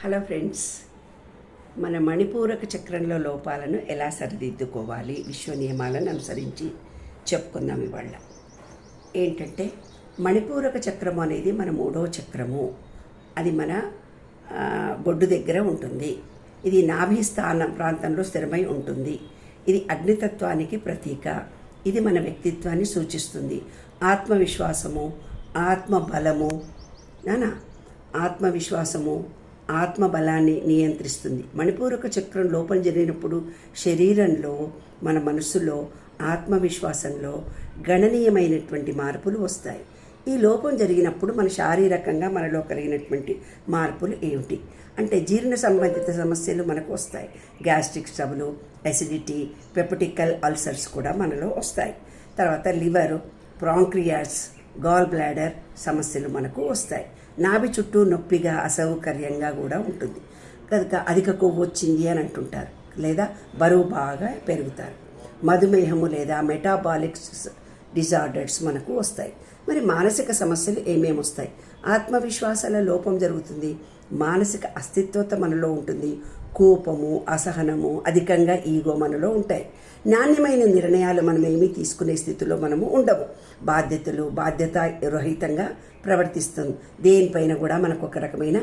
Hello friends, మన మణిపూరక చక్రంలో లోపాలను ఎలా సరిదిద్దుకోవాలి విశ్వ నియమాలను అనుసరించి చెప్పుకుందాం. ఇవాళ ఏంటంటే మణిపూరక చక్రం అనేది మన 3వ చక్రము. అది మన బొడ్డు దగ్గర ఉంటుంది. ఇది నాభి స్థానం ప్రాంతంలో స్థిరమై ఉంటుంది. ఇది అగ్నితత్వానికి ప్రతీక. ఇది మన వ్యక్తిత్వాన్ని సూచిస్తుంది. ఆత్మవిశ్వాసము, ఆత్మబలము, ఆత్మవిశ్వాసము, ఆత్మబలాన్ని నియంత్రిస్తుంది. మణిపూరక చక్రం లోపం జరిగినప్పుడు శరీరంలో, మన మనస్సులో, ఆత్మవిశ్వాసంలో గణనీయమైనటువంటి మార్పులు వస్తాయి. ఈ లోపం జరిగినప్పుడు మన శారీరకంగా మనలో కలిగినటువంటి మార్పులు ఏమిటి అంటే జీర్ణ సంబంధిత సమస్యలు మనకు వస్తాయి. గ్యాస్ట్రిక్ ట్రబుల్, అసిడిటీ, పెపటికల్ అల్సర్స్ కూడా మనలో వస్తాయి. తర్వాత లివర్, ప్రాంక్రియాస్, గాల్ బ్లాడర్ సమస్యలు మనకు వస్తాయి. నాభి చుట్టూ నొప్పిగా, అసౌకర్యంగా కూడా ఉంటుంది. కనుక అధిక కొవ్వు వచ్చింది అని అంటుంటారు, లేదా బరువు బాగా పెరుగుతారు. మధుమేహము లేదా మెటాబాలిక్ డిజార్డర్స్ మనకు వస్తాయి. మరి మానసిక సమస్యలు ఏమేమి వస్తాయి? ఆత్మవిశ్వాసాల లోపం జరుగుతుంది. మానసిక అస్తిత్వత మనలో ఉంటుంది. కోపము, అసహనము, అధికంగా ఈగో మనలో ఉంటాయి. నాణ్యమైన నిర్ణయాలు మనం ఏమీ తీసుకునే స్థితిలో మనము ఉండము. బాధ్యతారహితంగా ప్రవర్తిస్తుంది. దేనిపైన కూడా మనకు ఒక రకమైన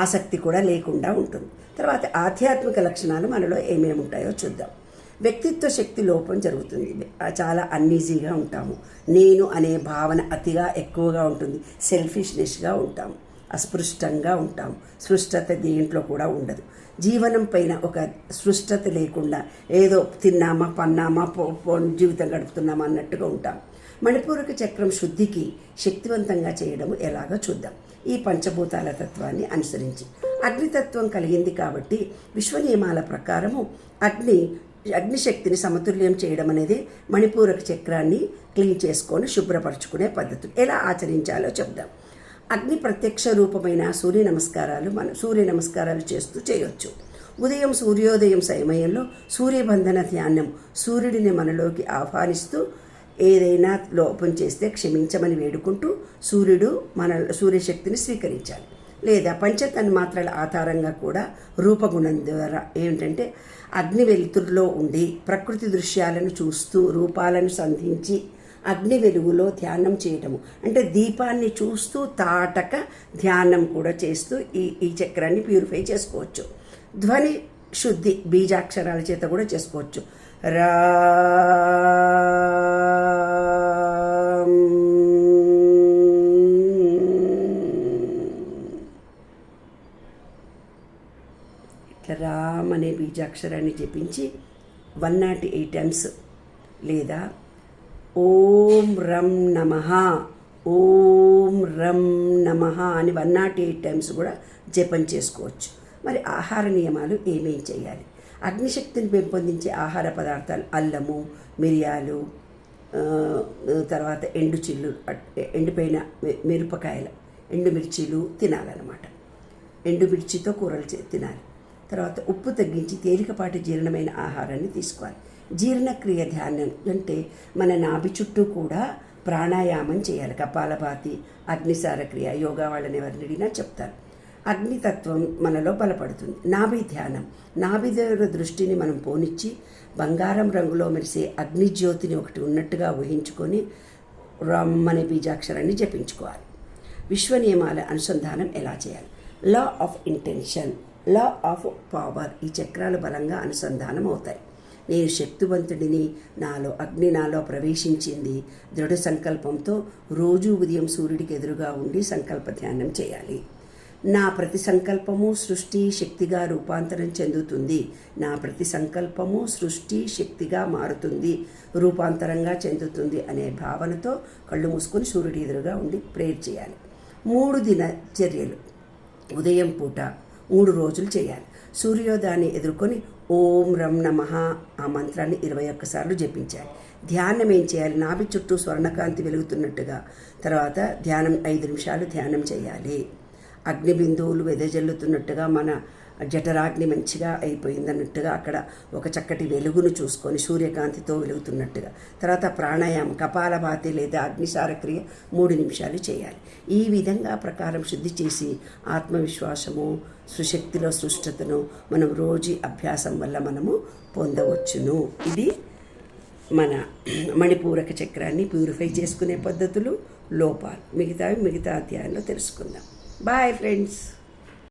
ఆసక్తి కూడా లేకుండా ఉంటుంది. తర్వాత ఆధ్యాత్మిక లక్షణాలు మనలో ఏమేమి ఉంటాయో చూద్దాం. వ్యక్తిత్వ శక్తి లోపం జరుగుతుంది. చాలా అన్ఈజీగా ఉంటాము. నేను అనే భావన అతిగా ఎక్కువగా ఉంటుంది. సెల్ఫిష్నెస్గా ఉంటాము. అస్పృష్టంగా ఉంటాము. స్పృష్టత దేంట్లో కూడా ఉండదు. జీవనం పైన ఒక స్పృష్టత లేకుండా ఏదో తిన్నామా, పన్నామా, జీవితం గడుపుతున్నామా అన్నట్టుగా ఉంటాం. మణిపూరక చక్రం శుద్ధికి శక్తివంతంగా చేయడం ఎలాగో చూద్దాం. ఈ పంచభూతాల తత్వాన్ని అనుసరించి అగ్నితత్వం కలిగింది కాబట్టి విశ్వ నియమాల ప్రకారము అగ్నిశక్తిని సమతుల్యం చేయడం అనేది మణిపూరక చక్రాన్ని క్లీన్ చేసుకొని శుభ్రపరచుకునే పద్ధతులు ఎలా ఆచరించాలో చెప్దాం. అగ్ని ప్రత్యక్ష రూపమైన సూర్య నమస్కారాలు చేస్తూ చేయొచ్చు. ఉదయం సూర్యోదయం సమయంలో సూర్యబంధన ధ్యానం, సూర్యుడిని మనలోకి ఆహ్వానిస్తూ ఏదైనా లోపం చేస్తే క్షమించమని వేడుకుంటూ సూర్యశక్తిని స్వీకరించాలి. లేదా పంచతన్మాత్రల ఆధారంగా కూడా రూపగుణం ద్వారా ఏమిటంటే అగ్ని వెలుతురులో ఉండి ప్రకృతి దృశ్యాలను చూస్తూ రూపాలను సంధించి అగ్ని వెలుగులో ధ్యానం చేయటము అంటే దీపాన్ని చూస్తూ తాటక ధ్యానం కూడా చేస్తూ ఈ చక్రాన్ని ప్యూరిఫై చేసుకోవచ్చు. ధ్వని శుద్ధి బీజాక్షరాల చేత కూడా చేసుకోవచ్చు. రా ఇట్లా రామ్ అనే బీజాక్షరాన్ని జపించి 108 టైమ్స్, లేదా ఓం రం నమః, ఓం రం నమః అని 108 టైమ్స్ కూడా జపం చేసుకోవచ్చు. మరి ఆహార నియమాలు ఏమేం చేయాలి? అగ్నిశక్తిని పెంపొందించే ఆహార పదార్థాలు అల్లము, మిరియాలు, తర్వాత ఎండిపోయిన మిరపకాయలు, ఎండుమిర్చీలు తినాలన్నమాట. ఎండుమిర్చితో కూరలు తినాలి. తర్వాత ఉప్పు తగ్గించి తేలికపాటి జీర్ణమైన ఆహారాన్ని తీసుకోవాలి. జీర్ణక్రియ ధ్యానం అంటే మన నాభి చుట్టూ కూడా ప్రాణాయామం చేయాలి. కపాలభాతి, అగ్నిసార క్రియ, యోగా వాళ్ళని ఎవరిని అడిగినా చెప్తారు. అగ్నితత్వం మనలో బలపడుతుంది. నాభి ధ్యానం, నాభి దగ్గర దృష్టిని మనం పోనిచ్చి బంగారం రంగులో మెరిసే అగ్నిజ్యోతిని ఒకటి ఉన్నట్టుగా ఊహించుకొని రమ్మనే బీజాక్షరాన్ని జపించుకోవాలి. విశ్వ నియమాల అనుసంధానం ఎలా చేయాలి? Law of intention, law of power, ఈ చక్రాలు బలంగా అనుసంధానం అవుతాయి. నేను శక్తివంతుడిని, అగ్ని నాలో ప్రవేశించింది. దృఢ సంకల్పంతో రోజు ఉదయం సూర్యుడికి ఎదురుగా ఉండి సంకల్ప ధ్యానం చేయాలి. నా ప్రతి సంకల్పము సృష్టి శక్తిగా రూపాంతరం చెందుతుంది. నా ప్రతి సంకల్పము సృష్టి శక్తిగా మారుతుంది, రూపాంతరంగా చెందుతుంది అనే భావనతో కళ్ళు మూసుకొని సూర్యుడి ఎదురుగా ఉండి ప్రేయర్ చేయాలి. 3 దినచర్యలు ఉదయం పూట 3 రోజులు చేయాలి. సూర్యోదయాన్ని ఎదుర్కొని ఓం రం నమః ఆ మంత్రాన్ని 21 సార్లు జపించాలి. ధ్యానం ఏం చేయాలి? నాభి చుట్టూ స్వర్ణకాంతి వెలుగుతున్నట్టుగా. తర్వాత ధ్యానం 5 నిమిషాలు ధ్యానం చేయాలి. అగ్ని బిందువులు వెదజల్లుతున్నట్టుగా మన జఠరాగ్ని మంచిగా అయిపోయిందన్నట్టుగా అక్కడ ఒక చక్కటి వెలుగును చూసుకొని సూర్యకాంతితో వెలుగుతున్నట్టుగా. తర్వాత ప్రాణాయామం, కపాలభాతి లేదా అగ్నిసార క్రియ 3 నిమిషాలు చేయాలి. ఈ విధంగా ప్రకారం శుద్ధి చేసి ఆత్మవిశ్వాసము, సుశక్తిలో సృష్టతను మనం రోజు అభ్యాసం వల్ల మనము పొందవచ్చును. ఇది మన మణిపూరక చక్రాన్ని ప్యూరిఫై చేసుకునే పద్ధతులు, లోపాలు. మిగతా అధ్యాయంలో తెలుసుకుందాం. Bye friends.